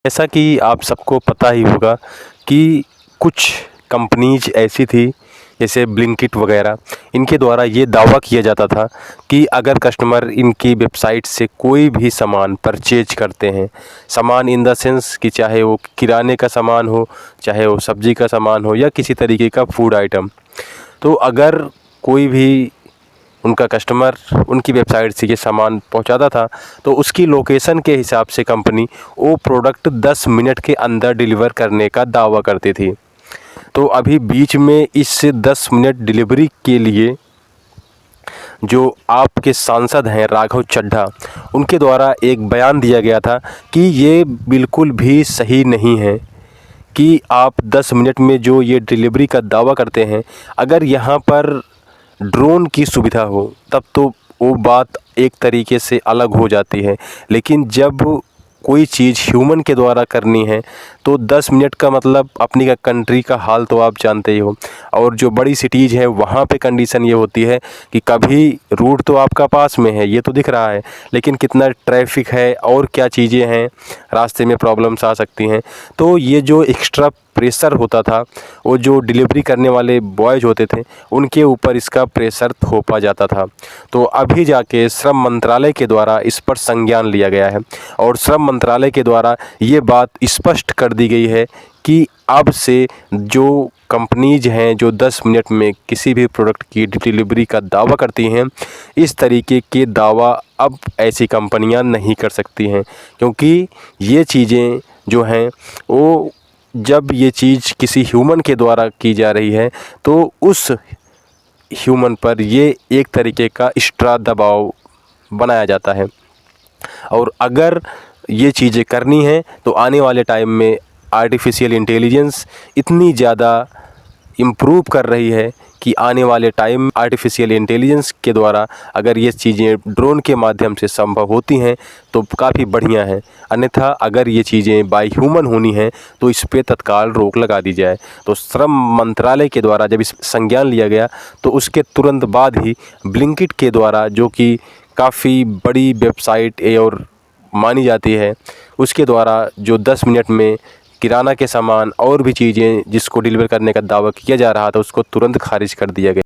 जैसा कि आप सबको पता ही होगा कि कुछ कंपनीज ऐसी थी जैसे ब्लिंकिट वगैरह, इनके द्वारा ये दावा किया जाता था कि अगर कस्टमर इनकी वेबसाइट से कोई भी सामान परचेज करते हैं, सामान इन द सेंस कि चाहे वो किराने का सामान हो, चाहे वो सब्ज़ी का सामान हो या किसी तरीके का फूड आइटम, तो अगर कोई भी उनका कस्टमर उनकी वेबसाइट से ये सामान पहुंचाता था तो उसकी लोकेशन के हिसाब से कंपनी वो प्रोडक्ट 10 मिनट के अंदर डिलीवर करने का दावा करती थी। तो अभी बीच में इस 10 मिनट डिलीवरी के लिए जो आपके सांसद हैं राघव चड्ढा, उनके द्वारा एक बयान दिया गया था कि ये बिल्कुल भी सही नहीं है कि आप 10 मिनट में जो ये डिलीवरी का दावा करते हैं, अगर यहाँ पर ड्रोन की सुविधा हो तब तो वो बात एक तरीके से अलग हो जाती है, लेकिन जब कोई चीज़ ह्यूमन के द्वारा करनी है तो 10 मिनट का मतलब अपनी का कंट्री का हाल तो आप जानते ही हो। और जो बड़ी सिटीज़ हैं वहाँ पे कंडीशन ये होती है कि कभी रूट तो आपका पास में है, ये तो दिख रहा है, लेकिन कितना ट्रैफिक है और क्या चीज़ें हैं, रास्ते में प्रॉब्लम्स आ सकती हैं। तो ये जो एक्स्ट्रा प्रेशर होता था, वो जो डिलीवरी करने वाले बॉयज़ होते थे उनके ऊपर इसका प्रेशर थोपा जाता था। तो अभी जाके श्रम मंत्रालय के द्वारा इस पर संज्ञान लिया गया है और श्रम मंत्रालय के द्वारा ये बात स्पष्ट कर दी गई है कि अब से जो कंपनीज हैं जो 10 मिनट में किसी भी प्रोडक्ट की डिलीवरी का दावा करती हैं, इस तरीके के दावा अब ऐसी कंपनियां नहीं कर सकती हैं, क्योंकि ये चीज़ें जो हैं वो जब ये चीज़ किसी ह्यूमन के द्वारा की जा रही है तो उस ह्यूमन पर ये एक तरीके का एक्स्ट्रा दबाव बनाया जाता है। और अगर ये चीज़ें करनी हैं तो आने वाले टाइम में आर्टिफिशियल इंटेलिजेंस इतनी ज़्यादा इम्प्रूव कर रही है कि आने वाले टाइम आर्टिफिशियल इंटेलिजेंस के द्वारा अगर ये चीज़ें ड्रोन के माध्यम से संभव होती हैं तो काफ़ी बढ़िया है। अन्यथा अगर ये चीज़ें बाय ह्यूमन होनी हैं तो इस पे तत्काल रोक लगा दी जाए। तो श्रम मंत्रालय के द्वारा जब इस संज्ञान लिया गया तो उसके तुरंत बाद ही ब्लिंकिट के द्वारा, जो कि काफ़ी बड़ी वेबसाइट और मानी जाती है, उसके द्वारा जो 10 मिनट में किराना के सामान और भी चीज़ें जिसको डिलीवर करने का दावा किया जा रहा था उसको तुरंत खारिज कर दिया गया।